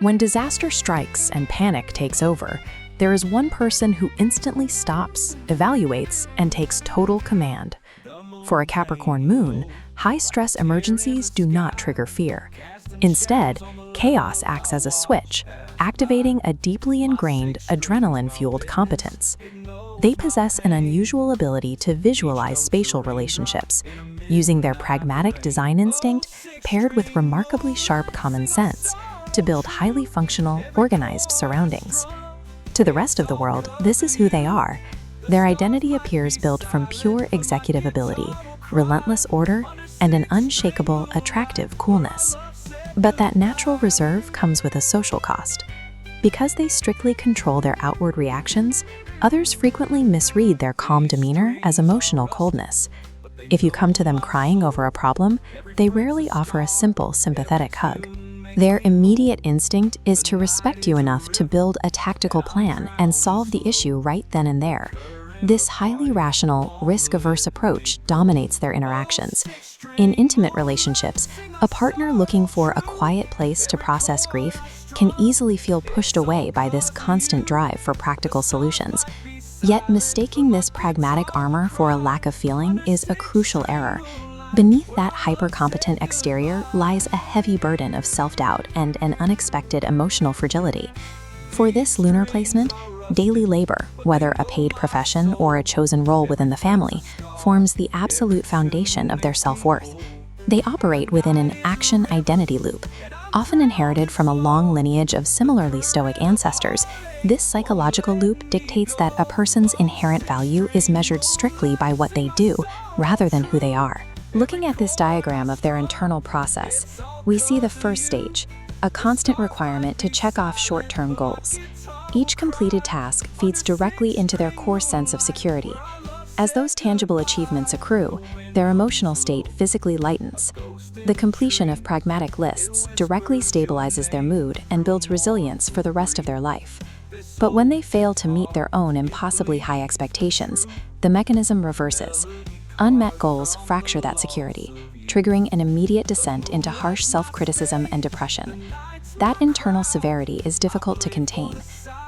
When disaster strikes and panic takes over, there is one person who instantly stops, evaluates, and takes total command. For a Capricorn Moon, high-stress emergencies do not trigger fear. Instead, chaos acts as a switch, activating a deeply ingrained, adrenaline-fueled competence. They possess an unusual ability to visualize spatial relationships, using their pragmatic design instinct paired with remarkably sharp common sense to build highly functional, organized surroundings. To the rest of the world, this is who they are. Their identity appears built from pure executive ability, relentless order, and an unshakable, attractive coolness. But that natural reserve comes with a social cost. Because they strictly control their outward reactions, others frequently misread their calm demeanor as emotional coldness. If you come to them crying over a problem, they rarely offer a simple, sympathetic hug. Their immediate instinct is to respect you enough to build a tactical plan and solve the issue right then and there. This highly rational, risk-averse approach dominates their interactions. In intimate relationships, a partner looking for a quiet place to process grief can easily feel pushed away by this constant drive for practical solutions. Yet mistaking this pragmatic armor for a lack of feeling is a crucial error. Beneath that hyper-competent exterior lies a heavy burden of self-doubt and an unexpected emotional fragility. For this lunar placement, daily labor, whether a paid profession or a chosen role within the family, forms the absolute foundation of their self-worth. They operate within an action identity loop. Often inherited from a long lineage of similarly stoic ancestors, this psychological loop dictates that a person's inherent value is measured strictly by what they do, rather than who they are. Looking at this diagram of their internal process, we see the first stage, a constant requirement to check off short-term goals. Each completed task feeds directly into their core sense of security. As those tangible achievements accrue, their emotional state physically lightens. The completion of pragmatic lists directly stabilizes their mood and builds resilience for the rest of their life. But when they fail to meet their own impossibly high expectations, the mechanism reverses. Unmet goals fracture that security, triggering an immediate descent into harsh self-criticism and depression. That internal severity is difficult to contain.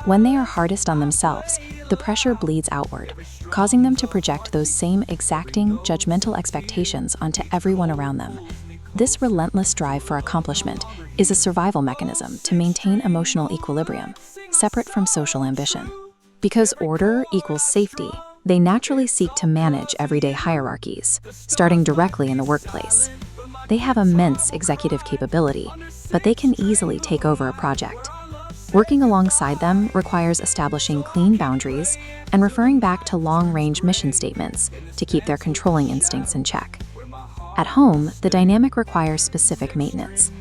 When they are hardest on themselves, the pressure bleeds outward, causing them to project those same exacting, judgmental expectations onto everyone around them. This relentless drive for accomplishment is a survival mechanism to maintain emotional equilibrium, separate from social ambition. Because order equals safety, they naturally seek to manage everyday hierarchies, starting directly in the workplace. They have immense executive capability, but they can easily take over a project. Working alongside them requires establishing clean boundaries and referring back to long-range mission statements to keep their controlling instincts in check. At home, the dynamic requires specific maintenance.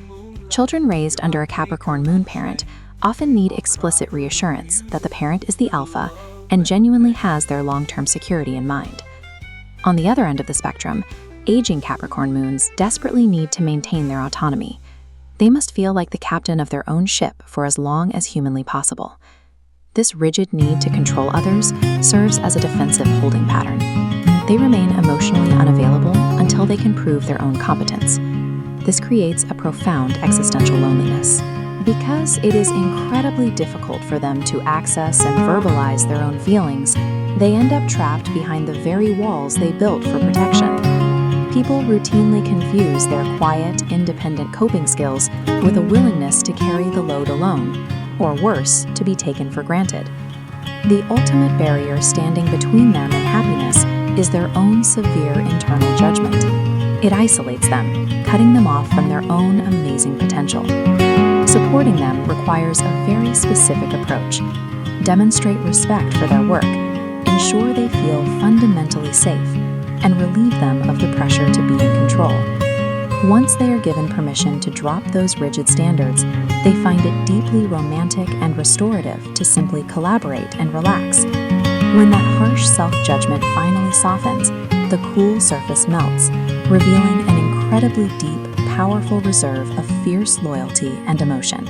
Children raised under a Capricorn Moon parent often need explicit reassurance that the parent is the alpha and genuinely has their long-term security in mind. On the other end of the spectrum, aging Capricorn Moons desperately need to maintain their autonomy. They must feel like the captain of their own ship for as long as humanly possible. This rigid need to control others serves as a defensive holding pattern. They remain emotionally unavailable until they can prove their own competence. This creates a profound existential loneliness. Because it is incredibly difficult for them to access and verbalize their own feelings, they end up trapped behind the very walls they built for protection. People routinely confuse their quiet, independent coping skills with a willingness to carry the load alone, or worse, to be taken for granted. The ultimate barrier standing between them and happiness is their own severe internal judgment. It isolates them, cutting them off from their own amazing potential. Supporting them requires a very specific approach. Demonstrate respect for their work, ensure they feel fundamentally safe, and relieve them of the pressure to be in control. Once they are given permission to drop those rigid standards, they find it deeply romantic and restorative to simply collaborate and relax. When that harsh self-judgment finally softens, the cool surface melts, revealing an incredibly deep, powerful reserve of fierce loyalty and emotion.